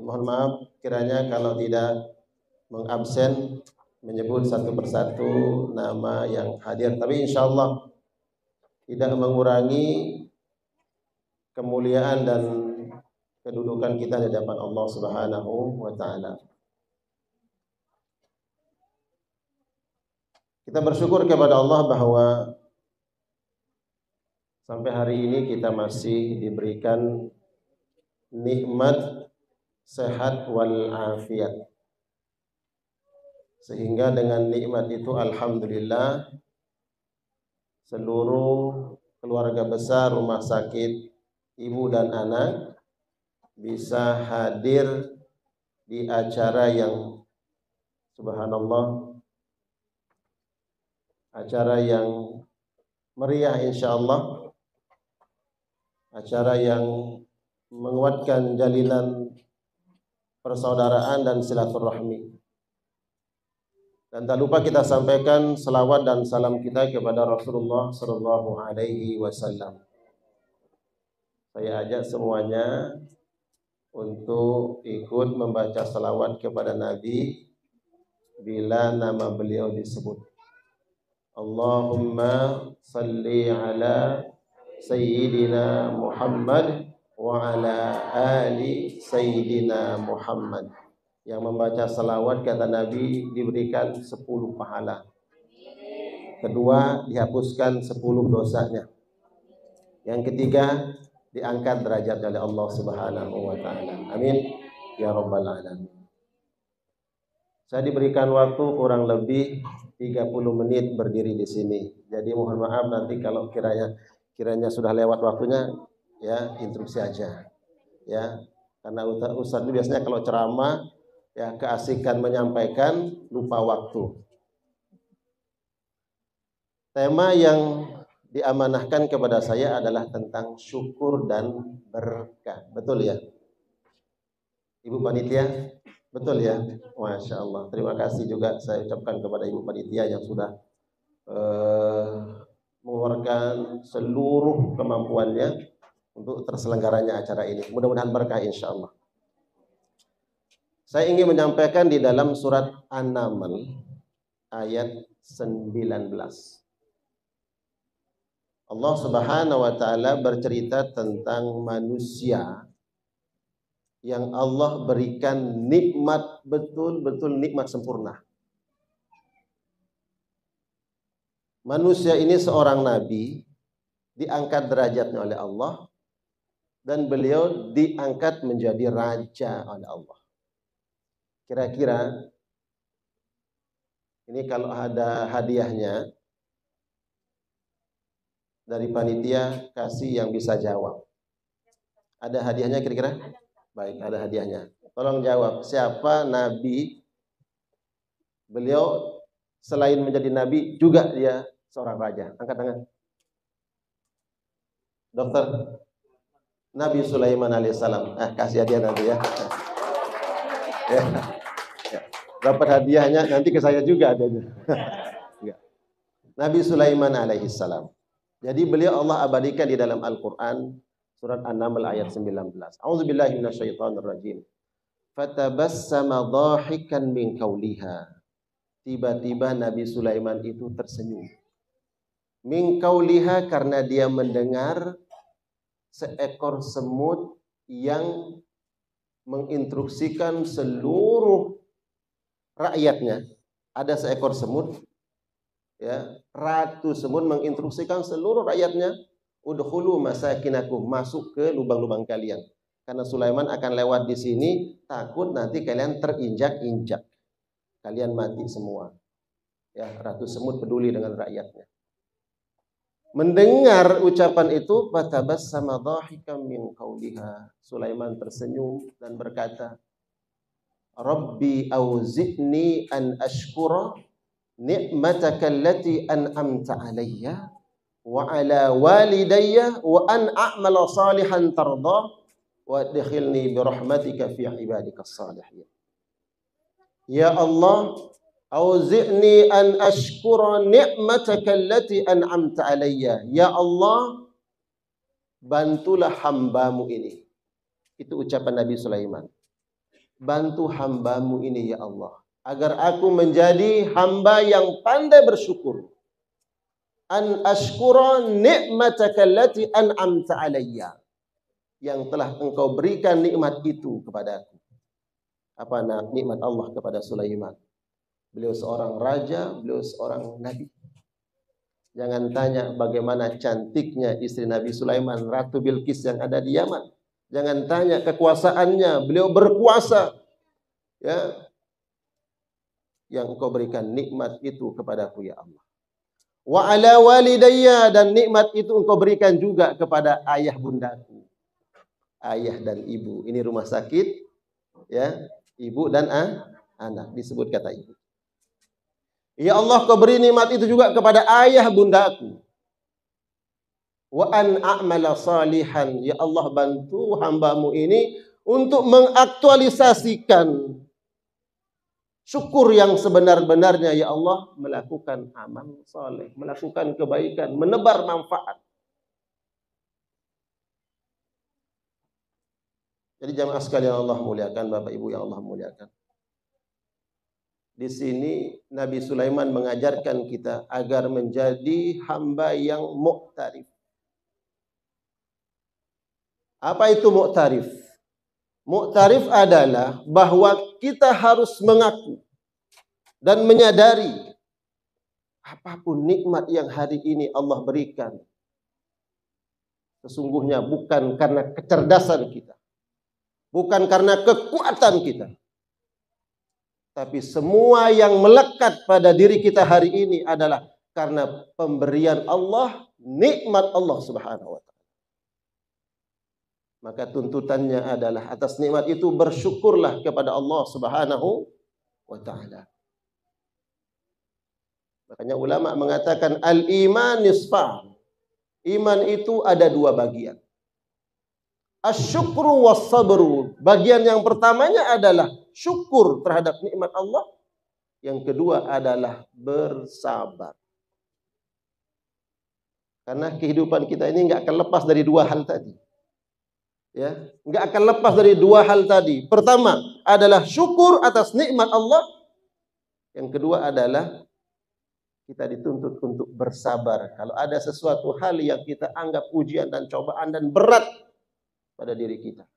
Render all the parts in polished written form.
mohon maaf kiranya kalau tidak mengabsen menyebut satu persatu nama yang hadir, tapi insya Allah tidak mengurangi kemuliaan dan kedudukan kita di hadapan Allah Subhanahu wa taala. Kita bersyukur kepada Allah bahwa sampai hari ini kita masih diberikan nikmat sehat wal afiat. Sehingga dengan nikmat itu alhamdulillah seluruh keluarga besar rumah sakit ibu dan anak bisa hadir di acara yang subhanallah, acara yang meriah insyaallah, acara yang menguatkan jalinan persaudaraan dan silaturahmi. Dan tak lupa kita sampaikan selawat dan salam kita kepada Rasulullah sallallahu alaihi wasallam. Saya ajak semuanya untuk ikut membaca salawat kepada Nabi bila nama beliau disebut. Allahumma salli ala Sayyidina Muhammad wa ala ali Sayyidina Muhammad. Yang membaca salawat kata Nabi diberikan 10 pahala. Kedua, dihapuskan 10 dosanya. Yang ketiga, diangkat derajat oleh Allah Subhanahu wa taala. Amin ya rabbal alamin. Saya diberikan waktu kurang lebih 30 menit berdiri di sini. Jadi mohon maaf nanti kalau kiranya sudah lewat waktunya, ya instruksi aja. Ya, karena ustaz itu biasanya kalau ceramah ya keasikan menyampaikan lupa waktu. Tema yang diamanahkan kepada saya adalah tentang syukur dan berkah. Betul ya? Ibu panitia? Betul ya? Masya Allah. Terima kasih juga saya ucapkan kepada ibu panitia yang sudah mengeluarkan seluruh kemampuannya untuk terselenggaranya acara ini. Mudah-mudahan berkah insya Allah. Saya ingin menyampaikan di dalam surat An-Naml ayat 19. Allah Subhanahu wa taala bercerita tentang manusia yang Allah berikan nikmat betul-betul nikmat sempurna. Manusia ini seorang nabi diangkat derajatnya oleh Allah dan beliau diangkat menjadi raja oleh Allah. Kira-kira ini kalau ada hadiahnya dari panitia kasih yang bisa jawab. Ada hadiahnya kira-kira? Baik, ada hadiahnya. Tolong jawab, siapa nabi? Beliau selain menjadi nabi juga dia seorang raja. Angkat tangan. Dokter Nabi Sulaiman alaihissalam. Kasih hadiah nanti ya. Ya. Dapat hadiahnya nanti ke saya juga adanya. Nabi Sulaiman alaihissalam. Jadi beliau Allah abadikan di dalam Al-Quran surat An-Naml ayat 19. A'udzubillahi minasyaitonirrajim. Fatabassama dhahikan min qawliha. Tiba-tiba Nabi Sulaiman itu tersenyum. Min qawliha karena dia mendengar seekor semut yang menginstruksikan seluruh rakyatnya. Ada seekor semut, ya, ratu semut menginstruksikan seluruh rakyatnya, udkhulu masakinakum, masuk ke lubang-lubang kalian. Karena Sulaiman akan lewat di sini, takut nanti kalian terinjak-injak. Kalian mati semua. Ya, ratu semut peduli dengan rakyatnya. Mendengar ucapan itu, fatabassama dhahikan min qawliha. Sulaiman tersenyum dan berkata, Rabbi auzi'ni an ashkura ni'mataka allati an'amta alayya wa ala walidayya wa an a'mala salihan tardah wa adkhilni bi rahmatika fi ibadikas salihin. Ya Allah, auzi'ni an ashkura ni'mataka allati an'amta alayya. Ya Allah, bantulah hambamu ini. Itu ucapan Nabi Sulaiman. bantu hambamu ini ya Allah, agar aku menjadi hamba yang pandai bersyukur. An ashkura ni'mataka allati an'amta alayya, yang telah engkau berikan nikmat itu kepadaku. Apa nikmat Allah kepada Sulaiman? Beliau seorang raja, beliau seorang nabi. Jangan tanya bagaimana cantiknya istri Nabi Sulaiman, Ratu Bilqis yang ada di Yaman. Jangan tanya kekuasaannya, beliau berkuasa. Ya, yang engkau berikan nikmat itu kepadaku ya Allah. Wa ala walidayya, dan nikmat itu engkau berikan juga kepada ayah bundaku. Ayah dan ibu, ini rumah sakit, ya, ibu dan anak disebut kata ibu. Ya Allah, kau beri nikmat itu juga kepada ayah bundaku. Wa an a'mala salihan, ya Allah bantu hambamu ini untuk mengaktualisasikan syukur yang sebenar-benarnya ya Allah, melakukan amal saleh, melakukan kebaikan, menebar manfaat. Jadi jamaah sekalian Allah muliakan, Bapak Ibu yang Allah muliakan. Di sini Nabi Sulaiman mengajarkan kita agar menjadi hamba yang mu'tarif. Apa itu mu'tarif? Mu'tarif adalah bahwa kita harus mengaku dan menyadari apapun nikmat yang hari ini Allah berikan, sesungguhnya bukan karena kecerdasan kita, bukan karena kekuatan kita, tapi semua yang melekat pada diri kita hari ini adalah karena pemberian Allah, nikmat Allah Subhanahu wa ta'ala. Maka tuntutannya adalah atas nikmat itu bersyukurlah kepada Allah Subhanahu wa ta'ala. Makanya ulama mengatakan al-iman nisfan. Iman itu ada dua bagian. Asyukru was-sabru. Bagian yang pertamanya adalah syukur terhadap nikmat Allah. Yang kedua adalah bersabar. Karena kehidupan kita ini nggak akan lepas dari dua hal tadi. Ya, nggak akan lepas dari dua hal tadi. Pertama adalah syukur atas nikmat Allah. Yang kedua adalah kita dituntut untuk bersabar kalau ada sesuatu hal yang kita anggap ujian dan cobaan dan berat pada diri kita.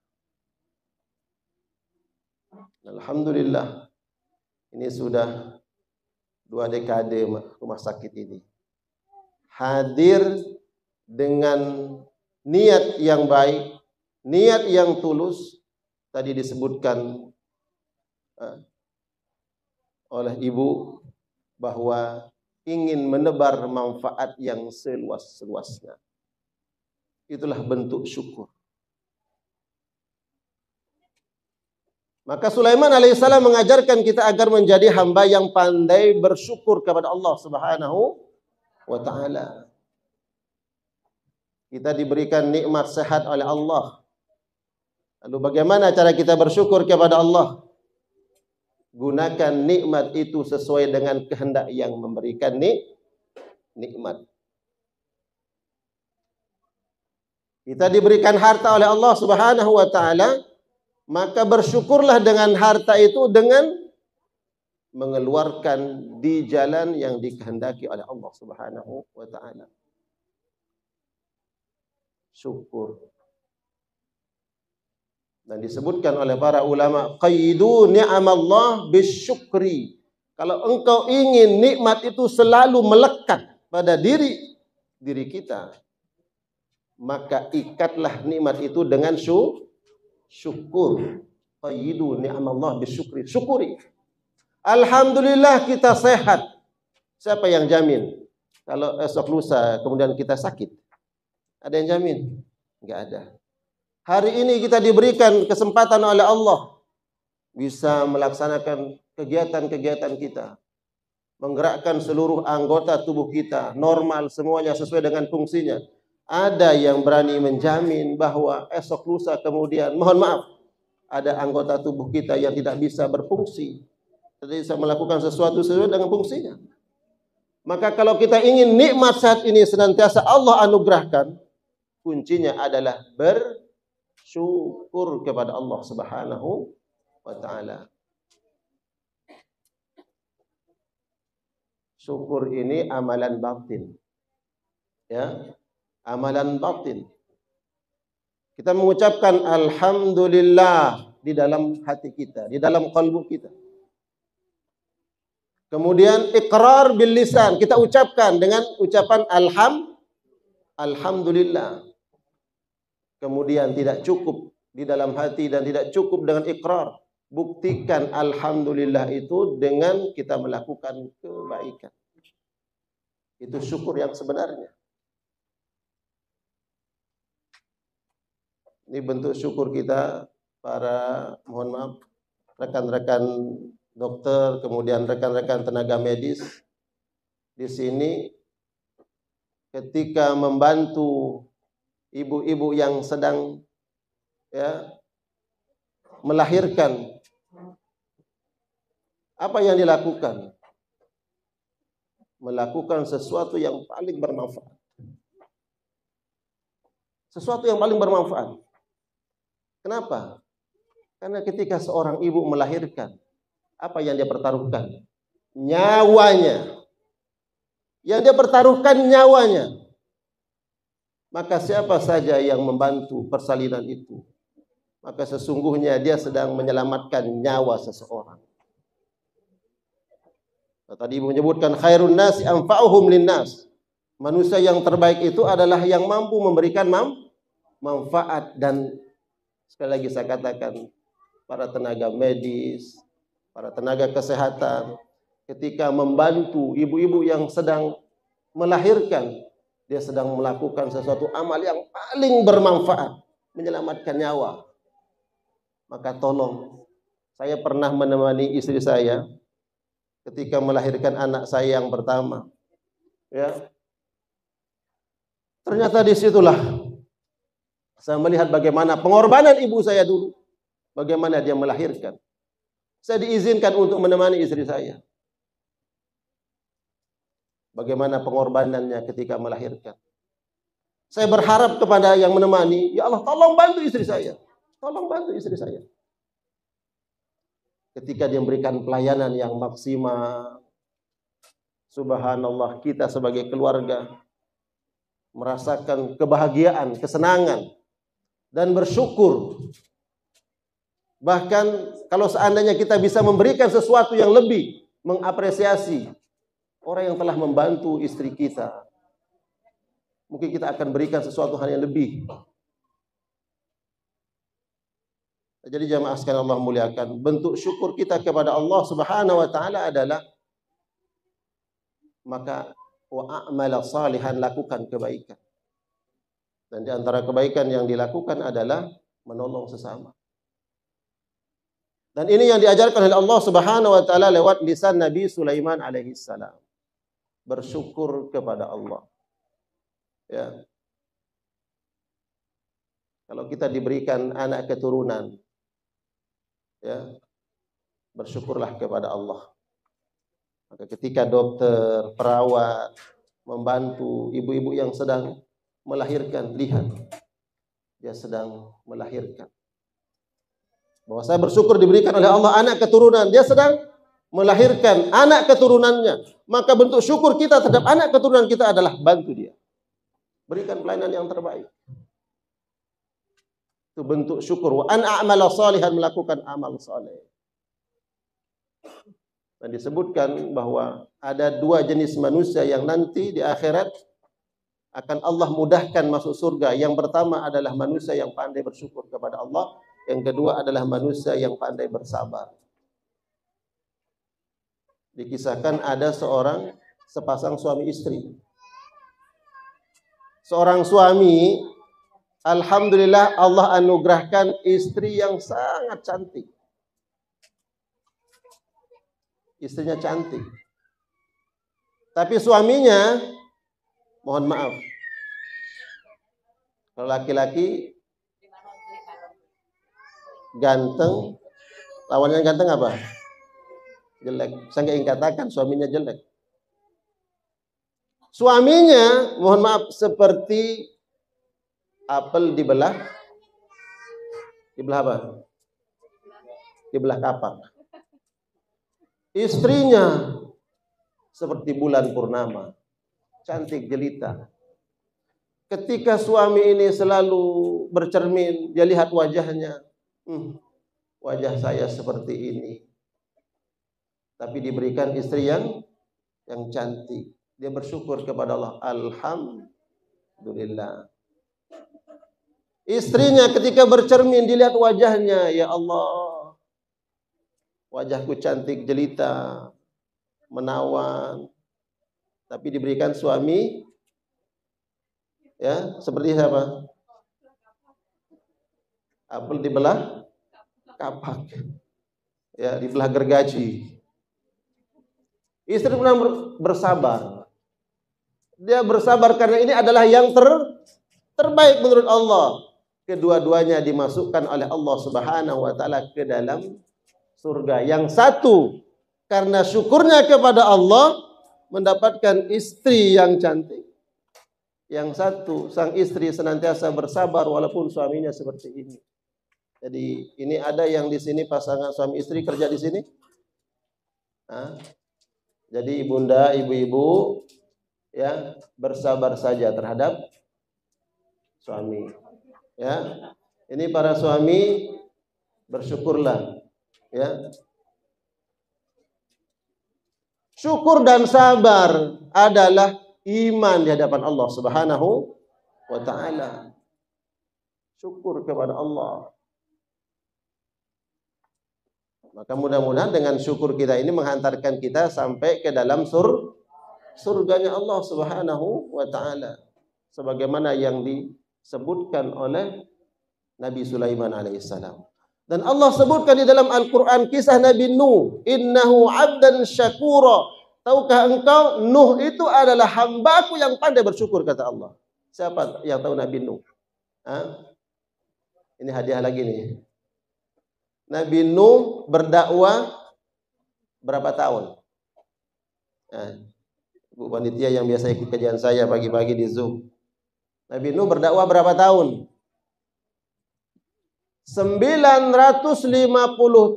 Alhamdulillah, ini sudah 2 dekade rumah sakit ini hadir dengan niat yang baik, niat yang tulus. Tadi disebutkan oleh Ibu bahwa ingin menebar manfaat yang seluas-luasnya. Itulah bentuk syukur. Maka Sulaiman alaihissalam mengajarkan kita agar menjadi hamba yang pandai bersyukur kepada Allah Subhanahu wa ta'ala. Kita diberikan nikmat sehat oleh Allah. Lalu bagaimana cara kita bersyukur kepada Allah? Gunakan nikmat itu sesuai dengan kehendak yang memberikan nikmat. Kita diberikan harta oleh Allah Subhanahu wa ta'ala, maka bersyukurlah dengan harta itu dengan mengeluarkan di jalan yang dikehendaki oleh Allah Subhanahu wa ta'ala. Syukur. Dan disebutkan oleh para ulama, qayyidu ni'amallah bisyukri. Kalau engkau ingin nikmat itu selalu melekat pada diri kita, maka ikatlah nikmat itu dengan syukur. Qayyidu ni'amallah bisyukri. Syukuri. Alhamdulillah kita sehat. Siapa yang jamin kalau esok lusa kemudian kita sakit? Ada yang jamin? Enggak ada. Hari ini kita diberikan kesempatan oleh Allah bisa melaksanakan kegiatan-kegiatan kita, menggerakkan seluruh anggota tubuh kita normal, semuanya sesuai dengan fungsinya. Ada yang berani menjamin bahwa esok lusa kemudian, mohon maaf, ada anggota tubuh kita yang tidak bisa berfungsi, tidak bisa melakukan sesuatu sesuai dengan fungsinya. Maka kalau kita ingin nikmat saat ini senantiasa Allah anugerahkan, kuncinya adalah bersyukur kepada Allah Subhanahu wa ta'ala. Syukur ini amalan batin. Ya, amalan batin. Kita mengucapkan alhamdulillah di dalam hati kita, di dalam kalbu kita. Kemudian iqrar bil lisan, kita ucapkan dengan ucapan alhamdulillah. Kemudian tidak cukup di dalam hati dan tidak cukup dengan iqrar. Buktikan alhamdulillah itu dengan kita melakukan kebaikan. Itu syukur yang sebenarnya. Ini bentuk syukur kita para, mohon maaf, rekan-rekan dokter, kemudian rekan-rekan tenaga medis di sini ketika membantu ibu-ibu yang sedang melahirkan. Apa yang dilakukan? Melakukan sesuatu yang paling bermanfaat. Sesuatu yang paling bermanfaat. Kenapa? Karena ketika seorang ibu melahirkan, apa yang dia pertaruhkan? Nyawanya. Yang dia pertaruhkan nyawanya. Maka siapa saja yang membantu persalinan itu, maka sesungguhnya dia sedang menyelamatkan nyawa seseorang. Tadi Ibu menyebutkan khairun nasi anfa'uhum linnas. Manusia yang terbaik itu adalah yang mampu memberikan manfaat. Dan sekali lagi saya katakan, para tenaga medis, para tenaga kesehatan, ketika membantu ibu-ibu yang sedang melahirkan, dia sedang melakukan sesuatu amal yang paling bermanfaat, menyelamatkan nyawa. Maka tolong, saya pernah menemani istri saya ketika melahirkan anak saya yang pertama. Ya. Ternyata disitulah saya melihat bagaimana pengorbanan ibu saya dulu. Bagaimana dia melahirkan. Saya diizinkan untuk menemani istri saya. Bagaimana pengorbanannya ketika melahirkan. Saya berharap kepada yang menemani, ya Allah tolong bantu istri saya. Tolong bantu istri saya. Ketika dia memberikan pelayanan yang maksimal, subhanallah, kita sebagai keluarga merasakan kebahagiaan, kesenangan, dan bersyukur. Bahkan kalau seandainya kita bisa memberikan sesuatu yang lebih, mengapresiasi orang yang telah membantu istri kita, mungkin kita akan berikan sesuatu hal yang lebih. Jadi jamaah sekalian Allah muliakan, bentuk syukur kita kepada Allah Subhanahu wa taala adalah maka wa a'mala salihan, lakukan kebaikan. Dan di antara kebaikan yang dilakukan adalah menolong sesama. Dan ini yang diajarkan oleh Allah Subhanahu wa taala lewat lisan Nabi Sulaiman alaihi salam. Bersyukur kepada Allah. Ya. Kalau kita diberikan anak keturunan, ya, bersyukurlah kepada Allah. Maka ketika dokter, perawat membantu ibu-ibu yang sedang melahirkan, lihat dia sedang melahirkan. Bahwa saya bersyukur diberikan oleh Allah anak keturunan, dia sedang melahirkan anak keturunannya. Maka bentuk syukur kita terhadap anak keturunan kita adalah bantu dia. Berikan pelayanan yang terbaik. Itu bentuk syukur. Wa an a'mala salihan, melakukan amal saleh. Dan disebutkan bahwa ada dua jenis manusia yang nanti di akhirat akan Allah mudahkan masuk surga. Yang pertama adalah manusia yang pandai bersyukur kepada Allah. Yang kedua adalah manusia yang pandai bersabar. Dikisahkan ada sepasang suami istri. Seorang suami, alhamdulillah Allah anugerahkan istri yang sangat cantik. Istrinya cantik. Tapi suaminya, mohon maaf, kalau laki-laki ganteng, lawannya ganteng apa? Jelek. Saya nggak ingin katakan suaminya jelek. Suaminya, mohon maaf, seperti apel dibelah apa? dibelah kapak. Istrinya seperti bulan purnama, cantik jelita. Ketika suami ini selalu bercermin, dia lihat wajahnya, wajah saya seperti ini. Tapi diberikan istri yang cantik. Dia bersyukur kepada Allah. Alhamdulillah. Istrinya ketika bercermin dilihat wajahnya, ya Allah, wajahku cantik jelita, menawan. Tapi diberikan suami, ya seperti siapa? Apel dibelah kapak, ya dibelah gergaji. Istri pun bersabar. Dia bersabar karena ini adalah yang terbaik menurut Allah. Kedua-duanya dimasukkan oleh Allah Subhanahu wa taala ke dalam surga. Yang satu karena syukurnya kepada Allah mendapatkan istri yang cantik. Yang satu, sang istri senantiasa bersabar walaupun suaminya seperti ini. Jadi ini ada yang di sini pasangan suami istri kerja di sini. Jadi ibunda, ibu-ibu, ya bersabar saja terhadap suami. Ya, ini para suami bersyukurlah. Ya, syukur dan sabar adalah iman di hadapan Allah Subhanahu wa taala. Syukur kepada Allah. Maka mudah-mudahan dengan syukur kita ini menghantarkan kita sampai ke dalam surganya Allah Subhanahu wa taala. Sebagaimana yang disebutkan oleh Nabi Sulaiman alaihissalam. Dan Allah sebutkan di dalam Al-Quran kisah Nabi Nuh. Innahu abdan syakura. Tahukah engkau Nuh itu adalah hambaku yang pandai bersyukur, kata Allah. Siapa yang tahu Nabi Nuh? Ini hadiah lagi nih. Nabi Nuh berdakwah berapa tahun? Bu panitia yang biasa ikut kajian saya pagi-pagi di Zoom. Nabi Nuh berdakwah berapa tahun? 950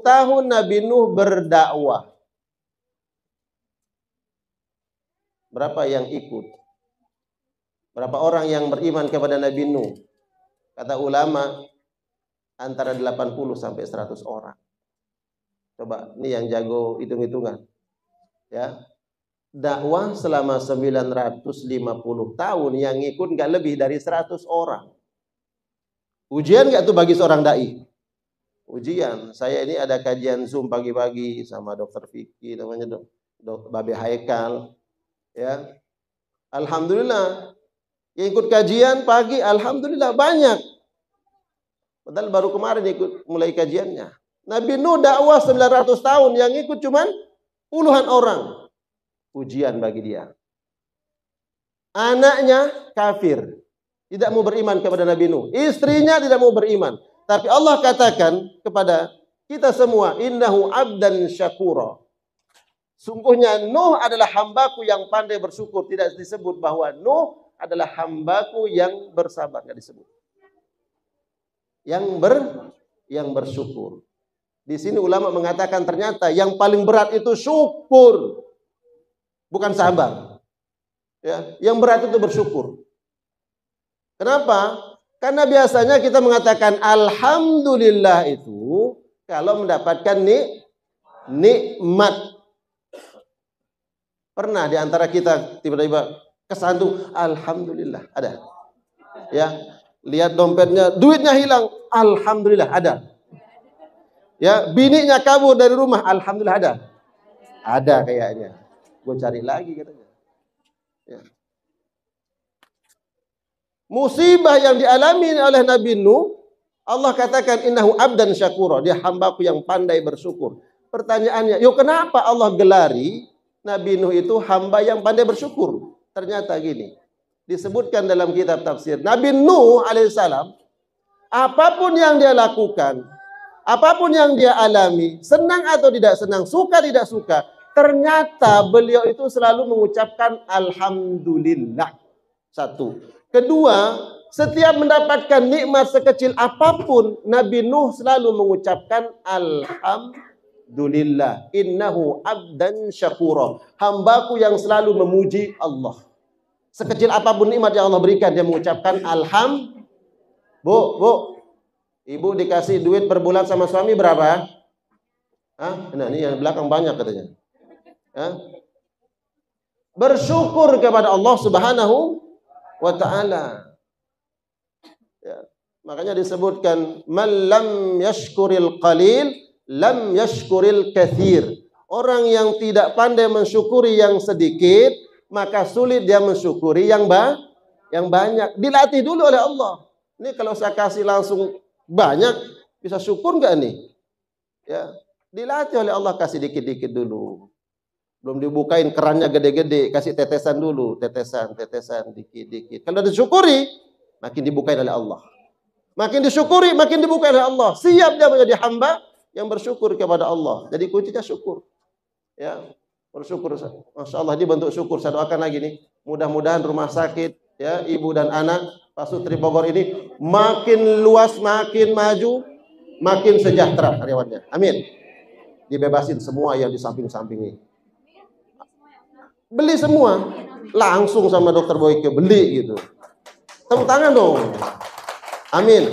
tahun Nabi Nuh berdakwah. Berapa yang ikut? Berapa orang yang beriman kepada Nabi Nuh? Kata ulama antara 80 sampai 100 orang. Coba, ini yang jago hitung-hitungan. Ya. Dakwah selama 950 tahun yang ikut nggak lebih dari 100 orang. Ujian nggak tuh bagi seorang dai? Ujian. Saya ini ada kajian Zoom pagi-pagi sama Dokter Vicky, namanya Dok Babe Haikal. Ya. Alhamdulillah. Yang ikut kajian pagi, alhamdulillah banyak. Padahal baru kemarin ikut mulai kajiannya. Nabi Nuh dakwah 900 tahun, yang ikut cuman puluhan orang. Ujian bagi dia. Anaknya kafir, tidak mau beriman kepada Nabi Nuh. Istrinya tidak mau beriman. Tapi Allah katakan kepada kita semua, innahu abdan syakura. Sungguhnya Nuh adalah hambaku yang pandai bersyukur. Tidak disebut bahwa Nuh adalah hambaku yang bersabar, nggak disebut. Yang bersyukur. Di sini ulama mengatakan ternyata yang paling berat itu syukur, bukan sabar. Ya, yang berat itu bersyukur. Kenapa? Karena biasanya kita mengatakan alhamdulillah itu kalau mendapatkan nikmat. Pernah di antara kita tiba-tiba kesandu, alhamdulillah, ada. Ya. Lihat dompetnya, duitnya hilang, alhamdulillah ada. Ya, bininya kabur dari rumah, alhamdulillah ada. Ada kayaknya. Gue cari lagi katanya. Ya. Musibah yang dialami oleh Nabi Nuh, Allah katakan innahu abdan syakura, dia hambaku yang pandai bersyukur. Pertanyaannya, yuk kenapa Allah gelari Nabi Nuh itu hamba yang pandai bersyukur? Ternyata gini. Disebutkan dalam kitab tafsir, Nabi Nuh alaihissalam, apapun yang dia lakukan, apapun yang dia alami, senang atau tidak senang, suka tidak suka, ternyata beliau itu selalu mengucapkan alhamdulillah. Satu. Kedua, Setiap mendapatkan nikmat sekecil apapun, Nabi Nuh selalu mengucapkan alhamdulillah, innahu abdan syakura. Hambaku yang selalu memuji Allah. Sekecil apapun nikmat yang Allah berikan, dia mengucapkan alhamdulillah. Bu, ibu dikasih duit per bulan sama suami berapa? Nah, ini yang belakang banyak katanya. Bersyukur kepada Allah Subhanahu wa ta'ala. Ya, makanya disebutkan man lam yashkuril qalil lam yashkuril kathir. Orang yang tidak pandai mensyukuri yang sedikit, maka sulit dia mensyukuri yang banyak. Dilatih dulu oleh Allah. Ini kalau saya kasih langsung banyak, bisa syukur nggak nih? Ya, dilatih oleh Allah, kasih dikit-dikit dulu. Belum dibukain kerannya gede-gede, kasih tetesan dulu, tetesan, dikit-dikit. Kalau disyukuri, makin dibukain oleh Allah. Makin disyukuri, makin dibukain oleh Allah. Siap dia menjadi hamba yang bersyukur kepada Allah. Jadi kuncinya syukur. Ya, bersyukur. Masya Allah, ini bentuk syukur. Saya doakan lagi nih, mudah-mudahan rumah sakit, ya, ibu dan anak Pak Sutri Bogor ini makin luas, makin maju, makin sejahtera karyawannya. Amin. Dibebasin semua yang di samping-samping ini. Beli semua. Langsung sama Dokter Boyke beli gitu. Tepuk tangan dong. Amin.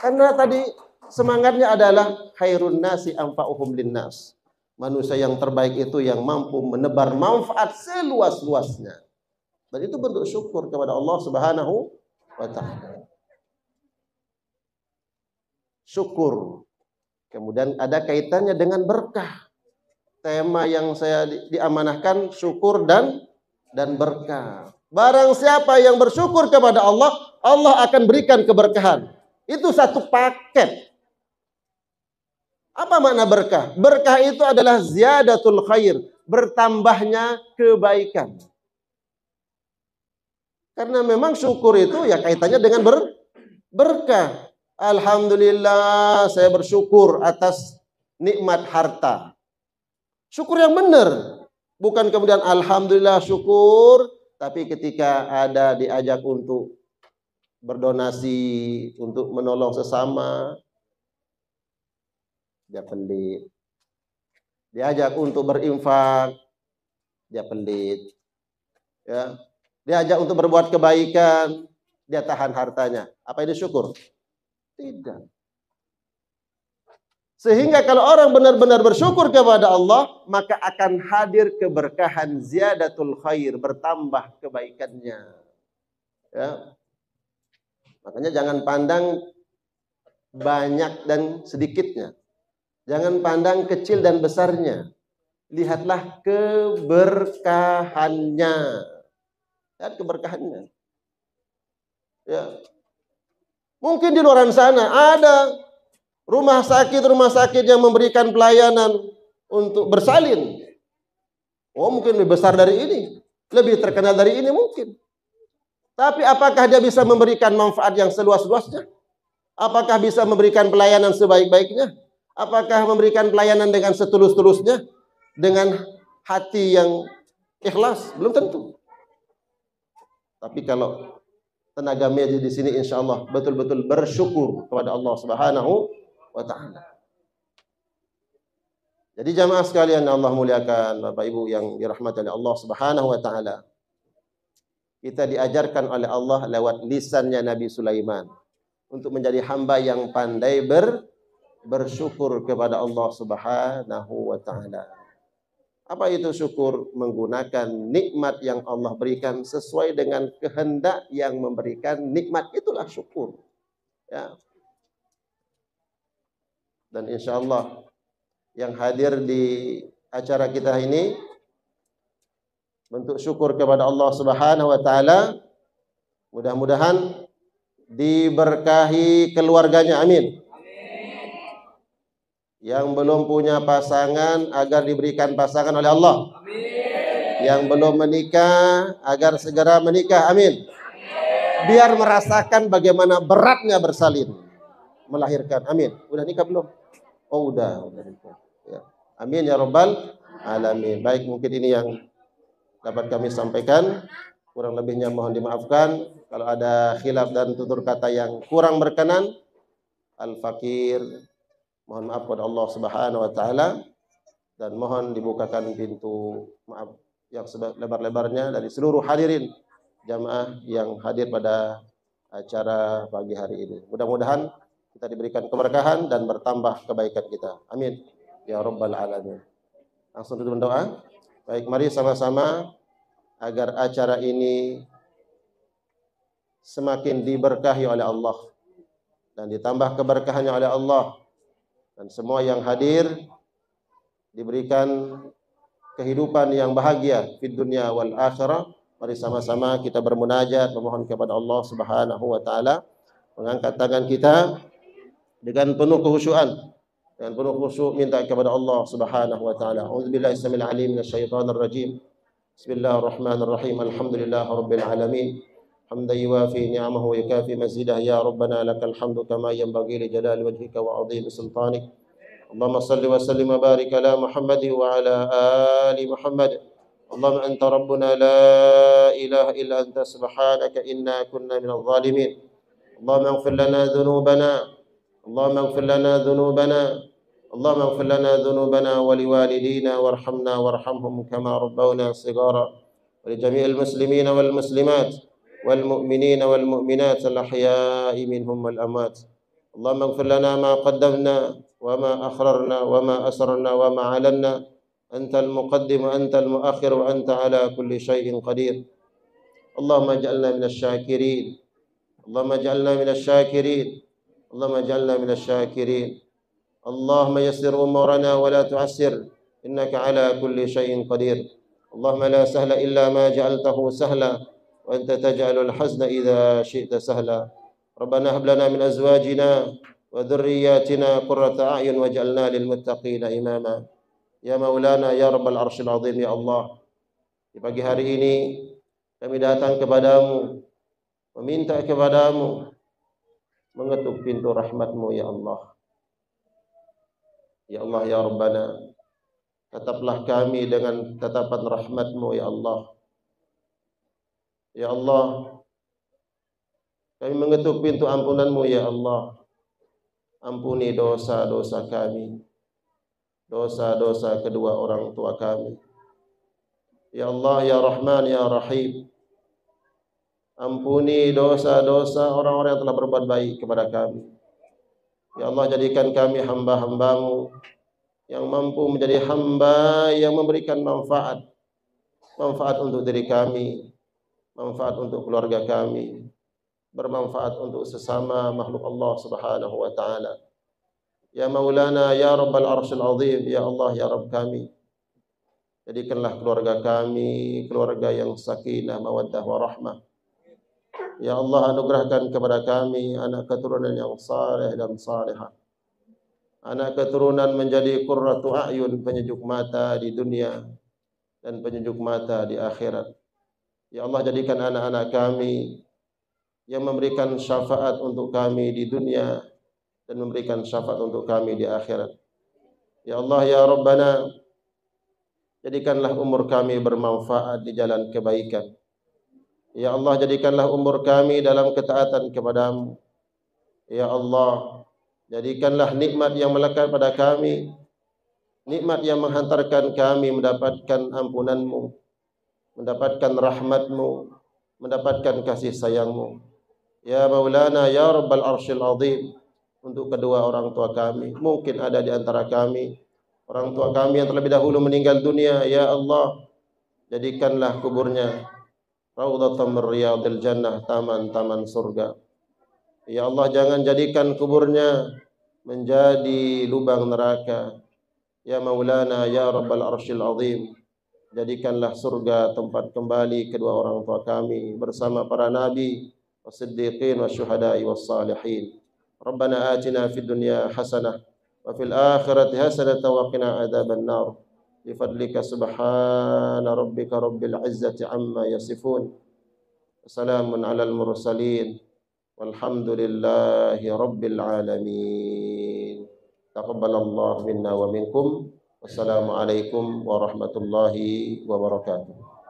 Karena tadi semangatnya adalah khairun nasi anfa'uhum linnas. Manusia yang terbaik itu yang mampu menebar manfaat seluas-luasnya. Dan itu bentuk syukur kepada Allah Subhanahu wa ta'ala. Syukur. Kemudian ada kaitannya dengan berkah. Tema yang saya diamanahkan syukur dan berkah. Barang siapa yang bersyukur kepada Allah, Allah akan berikan keberkahan. Itu satu paket. Apa makna berkah? Berkah itu adalah ziyadatul khair, bertambahnya kebaikan. Karena memang syukur itu ya kaitannya dengan berkah. Alhamdulillah, saya bersyukur atas nikmat harta. Syukur yang benar. Bukan kemudian alhamdulillah syukur, tapi ketika ada diajak untuk berdonasi, untuk menolong sesama, dia pelit. Diajak untuk berinfak, dia pelit. Ya. Diajak untuk berbuat kebaikan, dia tahan hartanya. Apa ini syukur? Tidak. Sehingga kalau orang benar-benar bersyukur kepada Allah, maka akan hadir keberkahan ziyadatul khair, bertambah kebaikannya. Ya. Makanya jangan pandang banyak dan sedikitnya. Jangan pandang kecil dan besarnya. Lihatlah keberkahannya. Lihat keberkahannya. Ya. Mungkin di luar sana ada rumah sakit yang memberikan pelayanan untuk bersalin. Oh, mungkin lebih besar dari ini, lebih terkenal dari ini mungkin. Tapi apakah dia bisa memberikan manfaat yang seluas-luasnya? Apakah bisa memberikan pelayanan sebaik-baiknya? Apakah memberikan pelayanan dengan setulus-tulusnya? Dengan hati yang ikhlas? Belum tentu. Tapi kalau tenaga medis di sini insya Allah betul-betul bersyukur kepada Allah Subhanahu wa ta'ala. Jadi jamaah sekalian Allah muliakan, Bapak Ibu yang dirahmati oleh Allah Subhanahu wa ta'ala. Kita diajarkan oleh Allah lewat lisannya Nabi Sulaiman untuk menjadi hamba yang pandai bersyukur kepada Allah Subhanahu wa ta'ala. Apa itu syukur? Menggunakan nikmat yang Allah berikan sesuai dengan kehendak yang memberikan nikmat, itulah syukur. Ya. Dan insya Allah yang hadir di acara kita ini bentuk syukur kepada Allah Subhanahu wa ta'ala. Mudah-mudahan diberkahi keluarganya, amin. Yang belum punya pasangan agar diberikan pasangan oleh Allah. Amin. Yang belum menikah agar segera menikah, amin. Biar merasakan bagaimana beratnya bersalin, melahirkan, amin. Udah nikah belum? Oh udah nikah. Ya. Amin ya rabbal alamin. Baik, mungkin ini yang dapat kami sampaikan. Kurang lebihnya mohon dimaafkan. Kalau ada khilaf dan tutur kata yang kurang berkenan, al-fakir, mohon maaf kepada Allah Subhanahu wa taala, dan mohon dibukakan pintu maaf yang selebar-lebarnya dari seluruh hadirin jamaah yang hadir pada acara pagi hari ini. Mudah-mudahan kita diberikan keberkahan dan bertambah kebaikan kita. Amin ya rabbal alamin. Langsung dulu berdoa. Baik, mari sama-sama agar acara ini semakin diberkahi oleh Allah dan ditambah keberkahannya oleh Allah, dan semua yang hadir diberikan kehidupan yang bahagia di dunia wal akhirah. Mari sama-sama kita bermunajat, memohon kepada Allah Subhanahu wa taala, mengangkat tangan kita dengan penuh khusyuan, dengan penuh khusyuk minta kepada Allah Subhanahu wa taala. Auzubillahi samil alim minasyaitonir rajim. Bismillahirrahmanirrahim. Alhamdulillahirabbil alamin. Hamdan yuwafi ni'amahu wa yukafi mazidah. Ya Rabbana lakal hamdu kama yanbaghi li jalali wajhika wa 'azimi sultanik. Allahumma salli wa sallim wa barik ala Muhammad wa ala ali Muhammad. Allahumma anta rabbuna la ilaha illa anta subhanaka inna kunna minadh dhalimin. Allahumma ighfir lana dhunubana. Allahumma ighfir lana dhunubana. Allahumma ighfir lana dhunubana wa liwalidina warhamna warhamhum kama rabbawna shighara. Wa li jami'il muslimina wal muslimat wal mu'minina wal mu'minat al ahya'i minhum wal amwat. Allahumma ighfir lana ma qaddamna wa ma akhrarna wa ma asrarna wa ma 'alanna. Antal muqaddim wa antal muakhir wa anta ala kulli syai'in qadir. Allahumma ij'alna minasy syakirin. Allahumma ij'alna minasy syakirin. Allahumma ij'alna minasy syakirin. Allahumma yassir umurana wa la tu'assir. Innaka ala kulli syai'in qadir. Allahumma la sahla illa ma ja'altahu sahla wa anta taj'alul hazna idza syi'ta sahla. Rabbana hab lana min azwajina wa dhurriyyatina qurrata a'yun waj'alna lil muttaqina imama. Ya Maulana ya Rabbal Arsyil Azim, ya Allah, di pagi hari ini kami datang kepadamu, meminta kepadamu, mengetuk pintu rahmatmu ya Allah. Ya Allah ya Rabbana, tataplah kami dengan tatapan rahmatmu ya Allah. Ya Allah, kami mengetuk pintu ampunanmu ya Allah. Ampuni dosa-dosa kami, dosa-dosa kedua orang tua kami. Ya Allah ya Rahman ya Rahim, ampuni dosa-dosa orang-orang yang telah berbuat baik kepada kami. Ya Allah, jadikan kami hamba-hambamu yang mampu menjadi hamba yang memberikan manfaat. Manfaat untuk diri kami, manfaat untuk keluarga kami, bermanfaat untuk sesama makhluk Allah Subhanahu wa taala. Ya Maulana ya Rabbal Arsyil Azim, ya Allah ya Rabb kami, jadikanlah keluarga kami keluarga yang sakinah, mawaddah, warahmah. Ya Allah, anugerahkan kepada kami anak keturunan yang saleh dan salihah, anak keturunan menjadi qurratu a'yun, penyejuk mata di dunia dan penyejuk mata di akhirat. Ya Allah, jadikan anak-anak kami yang memberikan syafaat untuk kami di dunia dan memberikan syafaat untuk kami di akhirat. Ya Allah ya Rabbana, jadikanlah umur kami bermanfaat di jalan kebaikan. Ya Allah, jadikanlah umur kami dalam ketaatan kepadamu. Ya Allah, jadikanlah nikmat yang melekat pada kami, nikmat yang menghantarkan kami mendapatkan ampunanmu, mendapatkan rahmatmu, mendapatkan kasih sayangmu. Ya Maulana ya Rabbal Arsyil Azim, untuk kedua orang tua kami, mungkin ada di antara kami orang tua kami yang terlebih dahulu meninggal dunia. Ya Allah, jadikanlah kuburnya raudhatan min riyadil jannah, taman-taman surga. Ya Allah, jangan jadikan kuburnya menjadi lubang neraka. Ya Maulana ya Rabbal Arsyil Azim, jadikanlah surga tempat kembali kedua orang tua kami bersama para nabi, wasiddiqin, wasyuhada'i, wassalihin. Rabbana atina fid dunya hasanah wa fil akhirati hasanah wa qina adzabannar. Bifadlika subhana rabbika rabbil izzati amma yasifun. Wassalamun alal mursalin. Walhamdulillahi rabbil alamin. Taqabbalallahu minna wa minkum. Wassalamu alaikum warahmatullahi wabarakatuh.